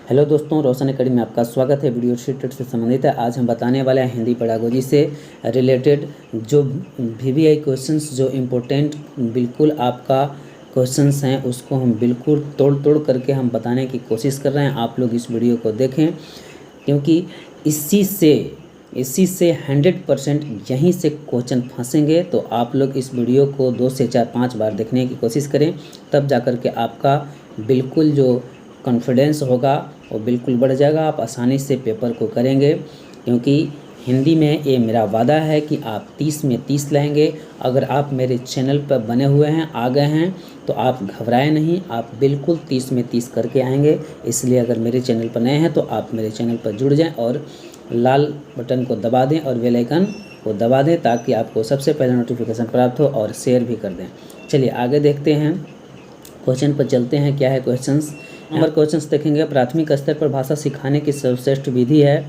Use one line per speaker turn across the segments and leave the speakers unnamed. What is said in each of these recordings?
Hello दोस्तों, रोशन academy में आपका स्वागत है। वीडियो शीट से संबंधित है। आज हम बताने वाले हैं हिंदी पेडागोजी से रिलेटेड जो वीवीआई क्वेश्चंस जो इम्पोर्टेंट बिल्कुल आपका क्वेश्चंस हैं उसको हम बिल्कुल तोड़ करके हम बताने की कोशिश कर रहे हैं। आप लोग इस वीडियो को देखें क्योंकि इसी से 100% यहीं से क्वेश्चन फंसेंगे। तो आप लोग इस वीडियो को 2 से 4-5 बार देखने की कोशिश करें, तब जा कर के आपका बिल्कुल जो कॉन्फिडेंस होगा वो बिल्कुल बढ़ जाएगा। आप आसानी से पेपर को करेंगे क्योंकि हिंदी में ये मेरा वादा है कि आप 30 में 30 लाएंगे। अगर आप मेरे चैनल पर बने हुए हैं, आ गए हैं, तो आप घबराएं नहीं, आप बिल्कुल 30 में 30 करके आएंगे। इसलिए अगर मेरे चैनल पर नए हैं तो आप मेरे चैनल पर जुड़ जाएं और लाल बटन को दबा दें और बेल आइकन को दबा दें ताकि आपको सबसे पहले नोटिफिकेशन प्राप्त हो, और शेयर भी कर दें। चलिए आगे देखते हैं, क्वेश्चन पर चलते हैं। क्या है क्वेश्चंस? नंबर क्वेश्चंस देखेंगे। प्राथमिक स्तर पर भाषा सिखाने की सर्वश्रेष्ठ विधि है।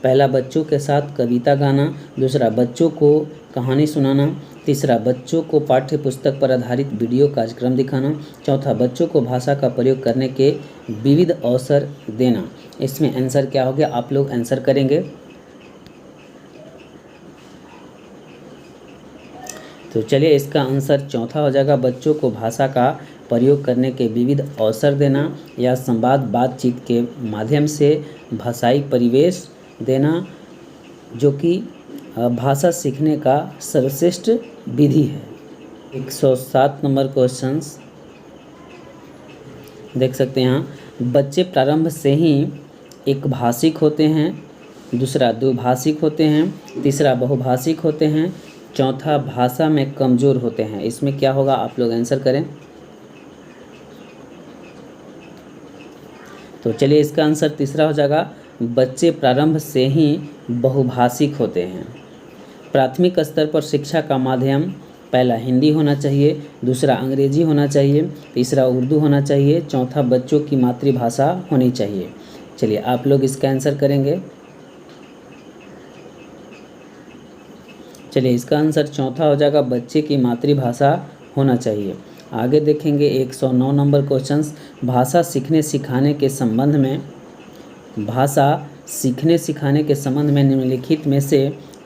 पहला, बच्चों के साथ कविता गाना। दूसरा, बच्चों को कहानी सुनाना। तीसरा, बच्चों को पाठ्य पुस्तक पर आधारित वीडियो कार्यक्रम दिखाना। चौथा, बच्चों को भाषा का प्रयोग करने के विविध अवसर देना। इसमें आंसर क्या हो गया? आप लोग आंसर करेंगे। तो चलिए, इसका आंसर चौथा हो जाएगा, बच्चों को भाषा का प्रयोग करने के विविध अवसर देना या संवाद बातचीत के माध्यम से भाषाई परिवेश देना, जो कि भाषा सीखने का सर्वश्रेष्ठ विधि है। 107 नंबर क्वेश्चंस देख सकते हैं यहाँ। बच्चे प्रारंभ से ही एक भाषिक होते हैं। दूसरा, द्विभाषिक होते हैं। तीसरा, बहुभाषिक होते हैं। चौथा, भाषा में कमज़ोर होते हैं। इसमें क्या होगा? आप लोग आंसर करें। तो चलिए, इसका आंसर तीसरा हो जाएगा, बच्चे प्रारंभ से ही बहुभाषिक होते हैं। प्राथमिक स्तर पर शिक्षा का माध्यम पहला हिंदी होना चाहिए, दूसरा अंग्रेजी होना चाहिए, तीसरा उर्दू होना चाहिए, चौथा बच्चों की मातृभाषा होनी चाहिए। चलिए, आप लोग इसका आंसर करेंगे। चलिए, इसका आंसर चौथा हो जाएगा, बच्चे की मातृभाषा होना चाहिए। आगे देखेंगे 109 नंबर क्वेश्चंस। भाषा सीखने सिखाने के संबंध में निम्नलिखित में से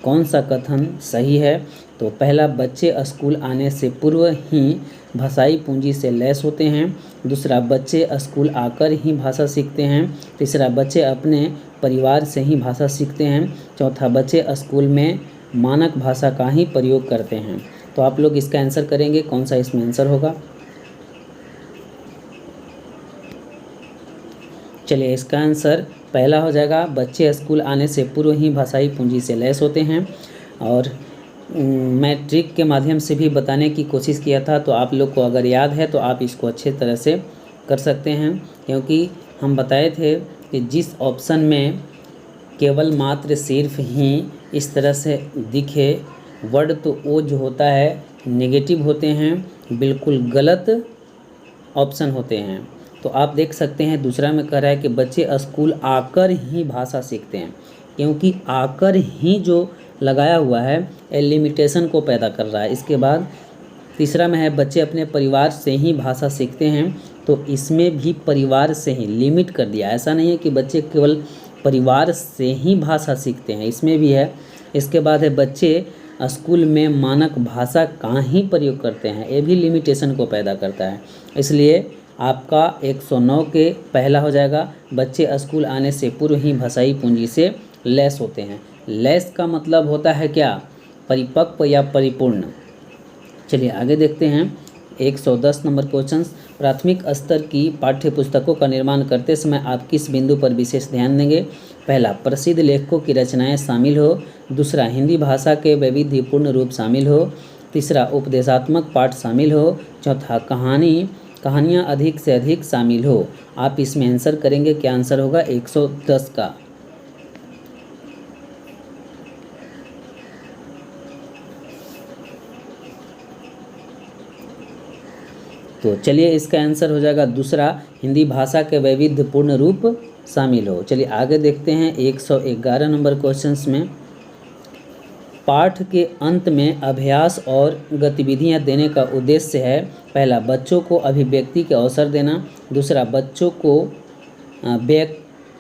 कौन सा कथन सही है? तो पहला, बच्चे स्कूल आने से पूर्व ही भाषाई पूंजी से लैस होते हैं। दूसरा, बच्चे स्कूल आकर ही भाषा सीखते हैं। तीसरा, बच्चे अपने परिवार से ही भाषा सीखते हैं। चौथा, बच्चे स्कूल में मानक भाषा का ही प्रयोग करते हैं। तो आप लोग इसका आंसर करेंगे, कौन सा इसमें आंसर होगा? चलिए, इसका आंसर पहला हो जाएगा, बच्चे स्कूल आने से पूर्व ही भाषाई पूंजी से लैस होते हैं। और मैं ट्रिक के माध्यम से भी बताने की कोशिश किया था, तो आप लोग को अगर याद है तो आप इसको अच्छे तरह से कर सकते हैं, क्योंकि हम बताए थे कि जिस ऑप्शन में केवल मात्र सिर्फ ही इस तरह से दिखे वर्ड, तो वो जो होता है नेगेटिव होते हैं, बिल्कुल गलत ऑप्शन होते हैं। तो आप देख सकते हैं, दूसरा में कह रहा है कि बच्चे स्कूल आकर ही भाषा सीखते हैं, क्योंकि आकर ही जो लगाया हुआ है ये लिमिटेशन को पैदा कर रहा है। इसके बाद तीसरा में है, बच्चे अपने परिवार से ही भाषा सीखते हैं, तो इसमें भी परिवार से ही लिमिट कर दिया। ऐसा नहीं है कि बच्चे केवल परिवार से ही भाषा सीखते हैं, इसमें भी है। इसके बाद है, बच्चे स्कूल में मानक भाषा का ही प्रयोग करते हैं, ये भी लिमिटेशन को पैदा करता है। इसलिए आपका 109 के पहला हो जाएगा, बच्चे स्कूल आने से पूर्व ही भाषाई पूंजी से लैस होते हैं। लैस का मतलब होता है क्या? परिपक्व या परिपूर्ण। चलिए आगे देखते हैं 110 नंबर क्वेश्चन। प्राथमिक स्तर की पाठ्य पुस्तकों का निर्माण करते समय आप किस बिंदु पर विशेष ध्यान देंगे? पहला, प्रसिद्ध लेखकों की रचनाएं शामिल हो। दूसरा, हिंदी भाषा के वैविध्यपूर्ण रूप शामिल हो। तीसरा, उपदेशात्मक पाठ शामिल हो। चौथा, कहानियाँ अधिक से अधिक शामिल हो। आप इसमें आंसर करेंगे, क्या आंसर होगा 110 का? तो चलिए, इसका आंसर हो जाएगा दूसरा, हिंदी भाषा के वैविध्यपूर्ण रूप शामिल हो। चलिए आगे देखते हैं 111 नंबर क्वेश्चंस में। पाठ के अंत में अभ्यास और गतिविधियां देने का उद्देश्य है। पहला, बच्चों को अभिव्यक्ति के अवसर देना। दूसरा, बच्चों को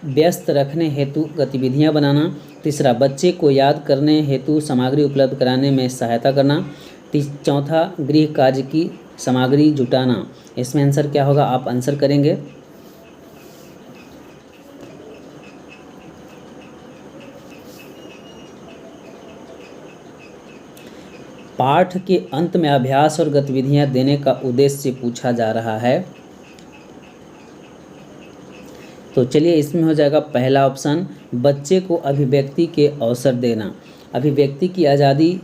व्यस्त रखने हेतु गतिविधियां बनाना। तीसरा, बच्चे को याद करने हेतु सामग्री उपलब्ध कराने में सहायता करना। चौथा, गृह कार्य की सामग्री जुटाना। इसमें आंसर क्या होगा, आप आंसर करेंगे। पाठ के अंत में अभ्यास और गतिविधियां देने का उद्देश्य पूछा जा रहा है। तो चलिए इसमें हो जाएगा पहला ऑप्शन, बच्चे को अभिव्यक्ति के अवसर देना। अभिव्यक्ति की आज़ादी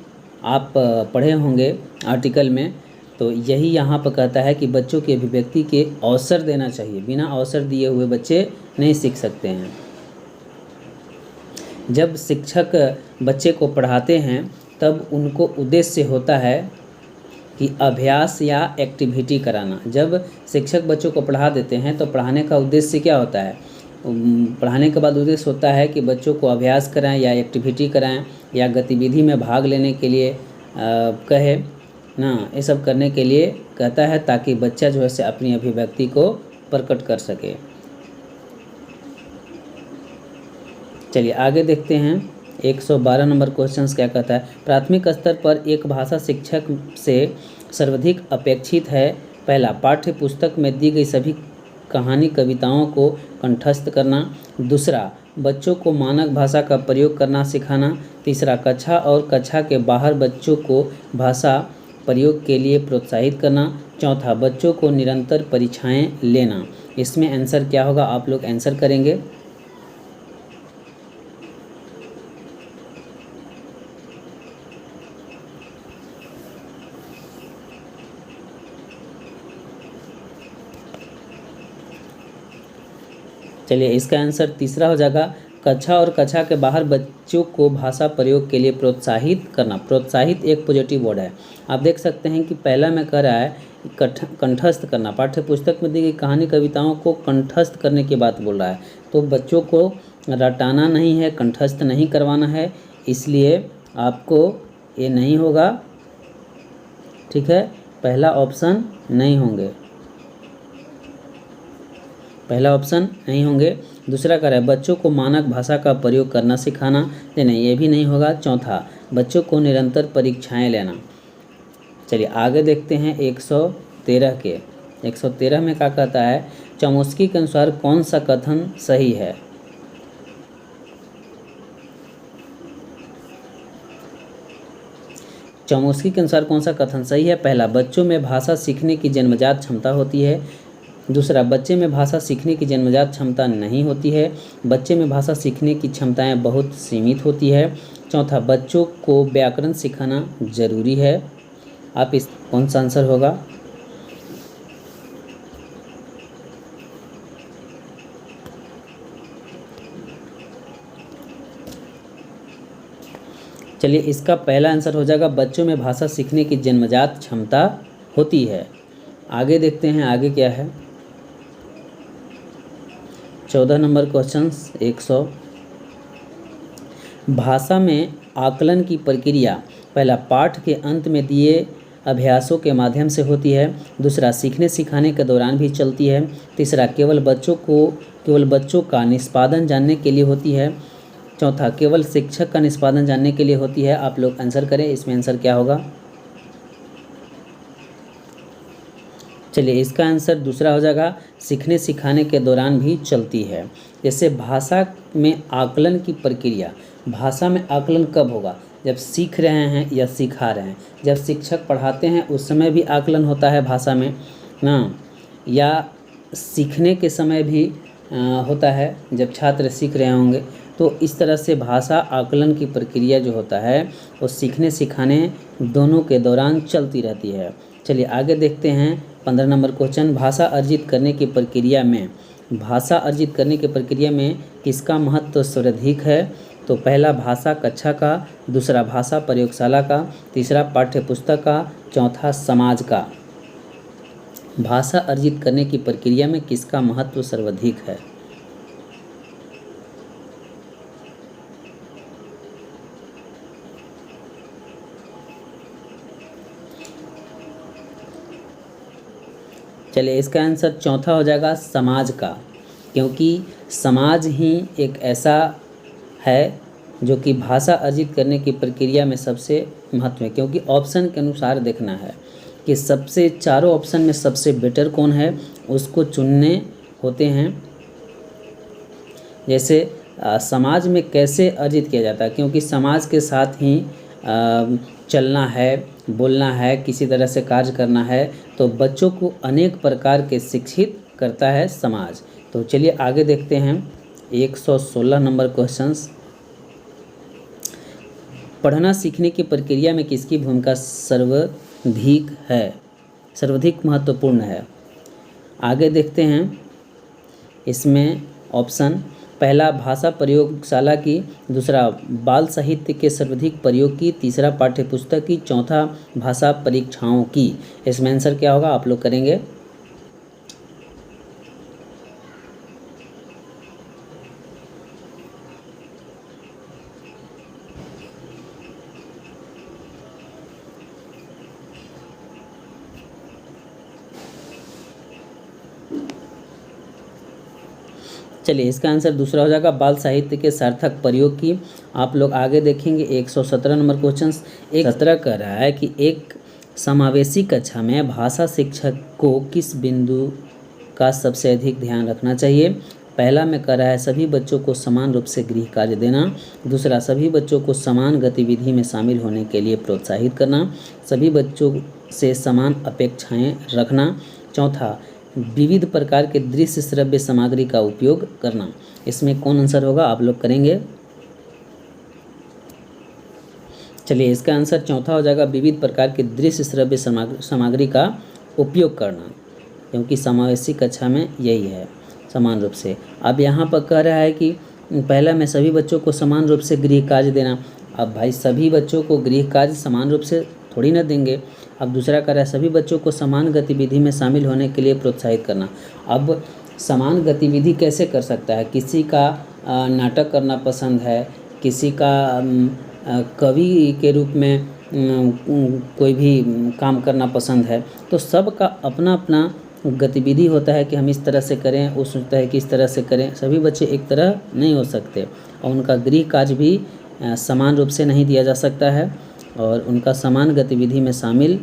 आप पढ़े होंगे आर्टिकल में, तो यही यहाँ पर कहता है कि बच्चों की अभिव्यक्ति के अवसर देना चाहिए। बिना अवसर दिए हुए बच्चे नहीं सीख सकते हैं। जब शिक्षक बच्चे को पढ़ाते हैं तब उनको उद्देश्य होता है कि अभ्यास या एक्टिविटी कराना। जब शिक्षक बच्चों को पढ़ा देते हैं तो पढ़ाने का उद्देश्य क्या होता है, पढ़ाने के बाद उद्देश्य होता है कि बच्चों को अभ्यास कराएं या एक्टिविटी कराएं या गतिविधि में भाग लेने के लिए कहे ना, ये सब करने के लिए कहता है ताकि बच्चा जो है से अपनी अभिव्यक्ति को प्रकट कर सके। चलिए आगे देखते हैं 112 नंबर क्वेश्चन क्या कहता है। प्राथमिक स्तर पर एक भाषा शिक्षक से सर्वाधिक अपेक्षित है। पहला, पाठ्य पुस्तक में दी गई सभी कहानी कविताओं को कंठस्थ करना। दूसरा, बच्चों को मानक भाषा का प्रयोग करना सिखाना। तीसरा, कक्षा और कक्षा के बाहर बच्चों को भाषा प्रयोग के लिए प्रोत्साहित करना। चौथा, बच्चों को निरंतर परीक्षाएं लेना। इसमें आंसर क्या होगा, आप लोग आंसर करेंगे। चलिए इसका आंसर तीसरा हो जाएगा, कक्षा और कक्षा के बाहर बच्चों को भाषा प्रयोग के लिए प्रोत्साहित करना। प्रोत्साहित एक पॉजिटिव वर्ड है। आप देख सकते हैं कि पहला में कह रहा है कंठस्थ करना, पाठ्य पुस्तक में दी गई कहानी कविताओं को कंठस्थ करने की बात बोल रहा है। तो बच्चों को रटाना नहीं है, कंठस्थ नहीं करवाना है, इसलिए आपको ये नहीं होगा। ठीक है, पहला ऑप्शन नहीं होंगे, पहला ऑप्शन नहीं होंगे। दूसरा कह रहा है बच्चों को मानक भाषा का प्रयोग करना सिखाना, नहीं ये भी नहीं होगा। चौथा, बच्चों को निरंतर परीक्षाएं लेना। चलिए आगे देखते हैं 113 के। 113 में क्या कहता है, चौमुस्की के अनुसार कौन सा कथन सही है। चौमुस्की के अनुसार कौन सा कथन सही है। पहला, बच्चों में भाषा सीखने की जन्मजात क्षमता होती है। दूसरा, बच्चे में भाषा सीखने की जन्मजात क्षमता नहीं होती है, बच्चे में भाषा सीखने की क्षमताएं बहुत सीमित होती है। चौथा, बच्चों को व्याकरण सिखाना जरूरी है। आप इस कौन सा आंसर होगा। चलिए इसका पहला आंसर हो जाएगा, बच्चों में भाषा सीखने की जन्मजात क्षमता होती है। आगे देखते हैं आगे क्या है। 14 नंबर क्वेश्चन 100, भाषा में आकलन की प्रक्रिया। पहला, पाठ के अंत में दिए अभ्यासों के माध्यम से होती है। दूसरा, सीखने सिखाने के दौरान भी चलती है। तीसरा, केवल बच्चों का निष्पादन जानने के लिए होती है। चौथा, केवल शिक्षक का निष्पादन जानने के लिए होती है। आप लोग आंसर करें, इसमें आंसर क्या होगा। चलिए इसका आंसर दूसरा हो जाएगा, सीखने सिखाने के दौरान भी चलती है। जैसे भाषा में आकलन की प्रक्रिया, भाषा में आकलन कब होगा, जब सीख रहे हैं या सिखा रहे हैं। जब शिक्षक पढ़ाते हैं उस समय भी आकलन होता है भाषा में ना, या सीखने के समय भी होता है जब छात्र सीख रहे होंगे। तो इस तरह से भाषा आकलन की प्रक्रिया जो होता है वो सीखने सिखाने दोनों के दौरान चलती रहती है। चलिए आगे देखते हैं 15 नंबर क्वेश्चन, भाषा अर्जित करने की प्रक्रिया में, भाषा अर्जित करने की प्रक्रिया में किसका महत्व सर्वाधिक है। तो पहला, भाषा कक्षा का। दूसरा, भाषा प्रयोगशाला का। तीसरा, पाठ्य पुस्तक का। चौथा, समाज का। भाषा अर्जित करने की प्रक्रिया में किसका महत्व सर्वाधिक है। चलिए इसका आंसर चौथा हो जाएगा, समाज का, क्योंकि समाज ही एक ऐसा है जो कि भाषा अर्जित करने की प्रक्रिया में सबसे महत्व है। क्योंकि ऑप्शन के अनुसार देखना है कि सबसे चारों ऑप्शन में सबसे बेटर कौन है, उसको चुनने होते हैं। जैसे समाज में कैसे अर्जित किया जाता है, क्योंकि समाज के साथ ही चलना है, बोलना है, किसी तरह से कार्य करना है, तो बच्चों को अनेक प्रकार के शिक्षित करता है समाज। तो चलिए आगे देखते हैं 116 नंबर क्वेश्चंस। पढ़ना सीखने की प्रक्रिया में किसकी भूमिका सर्वाधिक है, सर्वाधिक महत्वपूर्ण है। आगे देखते हैं इसमें ऑप्शन, पहला भाषा प्रयोगशाला की, दूसरा बाल साहित्य के सर्वाधिक प्रयोग की, तीसरा पाठ्यपुस्तक की, चौथा भाषा परीक्षाओं की। इसमें आंसर क्या होगा आप लोग करेंगे। चलिए इसका आंसर दूसरा हो जाएगा बाल साहित्य के सार्थक प्रयोग की। आप लोग आगे देखेंगे 117 नंबर क्वेश्चन 117 कह रहा है कि एक समावेशी कक्षा में भाषा शिक्षक को किस बिंदु का सबसे अधिक ध्यान रखना चाहिए। पहला में कह रहा है सभी बच्चों को समान रूप से गृह कार्य देना, दूसरा सभी बच्चों को समान गतिविधि में शामिल होने के लिए प्रोत्साहित करना, सभी बच्चों से समान अपेक्षाएं रखना, चौथा विविध प्रकार के दृश्य श्रव्य सामग्री का उपयोग करना। इसमें कौन आंसर होगा आप लोग करेंगे। चलिए इसका आंसर चौथा हो जाएगा विविध प्रकार के दृश्य श्रव्य सामग्री का उपयोग करना, क्योंकि समावेशी कक्षा में यही है समान रूप से। अब यहाँ पर कह रहा है कि पहला में सभी बच्चों को समान रूप से गृह कार्य देना। अब भाई सभी बच्चों को गृह कार्य समान रूप से थोड़ी ना देंगे। अब दूसरा कह रहा है सभी बच्चों को समान गतिविधि में शामिल होने के लिए प्रोत्साहित करना। अब समान गतिविधि कैसे कर सकता है, किसी का नाटक करना पसंद है, किसी का कवि के रूप में कोई भी काम करना पसंद है, तो सबका अपना अपना गतिविधि होता है कि हम इस तरह से करें, वो सोचता है कि इस तरह से करें। सभी बच्चे एक तरह नहीं हो सकते और उनका गृह कार्य भी समान रूप से नहीं दिया जा सकता है और उनका समान गतिविधि में शामिल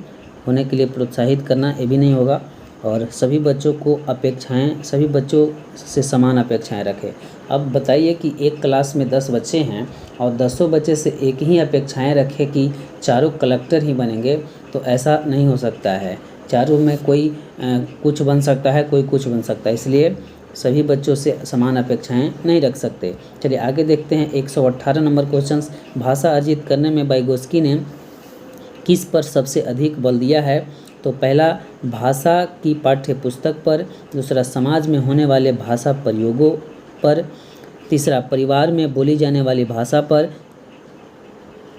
होने के लिए प्रोत्साहित करना ये भी नहीं होगा। और सभी बच्चों को अपेक्षाएं, सभी बच्चों से समान अपेक्षाएं रखें। अब बताइए कि एक क्लास में 10 बच्चे हैं और 10 बच्चे से एक ही अपेक्षाएं रखें कि चारों कलेक्टर ही बनेंगे, तो ऐसा नहीं हो सकता है। चारों में कोई कुछ बन सकता है, कोई कुछ बन सकता है, इसलिए सभी बच्चों से समान अपेक्षाएं नहीं रख सकते। चलिए आगे देखते हैं 118 नंबर क्वेश्चन। भाषा अर्जित करने में वाइगोस्की ने किस पर सबसे अधिक बल दिया है। तो पहला भाषा की पाठ्य पुस्तक पर, दूसरा समाज में होने वाले भाषा प्रयोगों पर, तीसरा परिवार में बोली जाने वाली भाषा पर,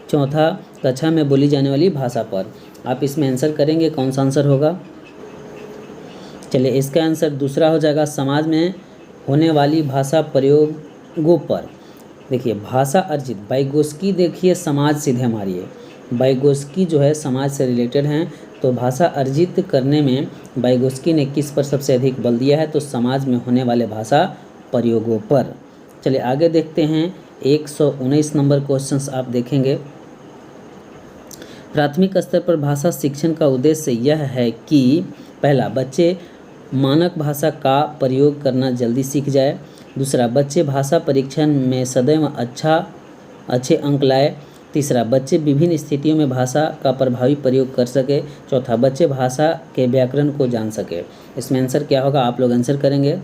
चौथा कक्षा में बोली जाने वाली भाषा पर। आप इसमें आंसर करेंगे, कौन सा आंसर होगा। चलिए इसका आंसर दूसरा हो जाएगा समाज में होने वाली भाषा प्रयोगों पर। देखिए भाषा अर्जित, वाइगोस्की देखिए समाज सीधे मारिए, वाइगोस्की जो है समाज से रिलेटेड हैं, तो भाषा अर्जित करने में वाइगोस्की ने किस पर सबसे अधिक बल दिया है, तो समाज में होने वाले भाषा प्रयोगों पर। चलिए आगे देखते हैं 119 नंबर क्वेश्चंस आप देखेंगे। प्राथमिक स्तर पर भाषा शिक्षण का उद्देश्य यह है कि पहला बच्चे मानक भाषा का प्रयोग करना जल्दी सीख जाए, दूसरा बच्चे भाषा परीक्षण में सदैव अच्छे अंक लाए, तीसरा बच्चे विभिन्न स्थितियों में भाषा का प्रभावी प्रयोग कर सके, चौथा बच्चे भाषा के व्याकरण को जान सके। इसमें आंसर क्या होगा आप लोग आंसर करेंगे।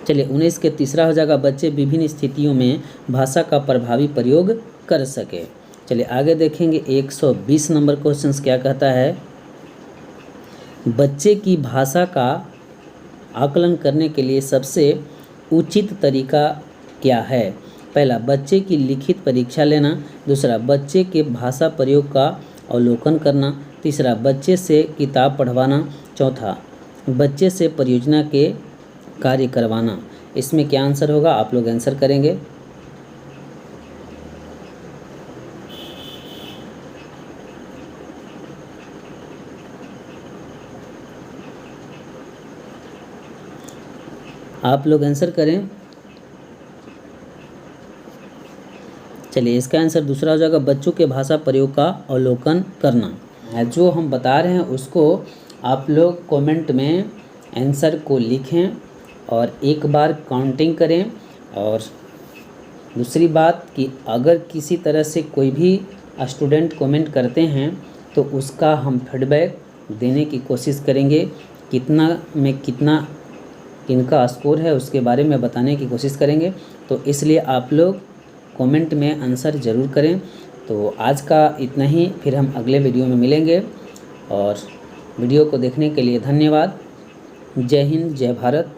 चलिए 19 के तीसरा हो जाएगा बच्चे विभिन्न स्थितियों में भाषा का प्रभावी प्रयोग कर सके। चलिए आगे देखेंगे 120 नंबर क्वेश्चन क्या कहता है। बच्चे की भाषा का आकलन करने के लिए सबसे उचित तरीका क्या है। पहला बच्चे की लिखित परीक्षा लेना, दूसरा बच्चे के भाषा प्रयोग का अवलोकन करना, तीसरा बच्चे से किताब पढ़वाना, चौथा बच्चे से परियोजना के कार्य करवाना। इसमें क्या आंसर होगा आप लोग आंसर करेंगे। आप लोग आंसर करें। चलिए, इसका आंसर दूसरा हो जाएगा बच्चों के भाषा प्रयोग का अवलोकन करना। जो हम बता रहे हैं उसको आप लोग कमेंट में आंसर को लिखें और एक बार काउंटिंग करें। और दूसरी बात कि अगर किसी तरह से कोई भी स्टूडेंट कमेंट करते हैं तो उसका हम फीडबैक देने की कोशिश करेंगे, कितना इनका स्कोर है उसके बारे में बताने की कोशिश करेंगे। तो इसलिए आप लोग कमेंट में आंसर ज़रूर करें। तो आज का इतना ही, फिर हम अगले वीडियो में मिलेंगे। और वीडियो को देखने के लिए धन्यवाद। जय हिंद, जय भारत।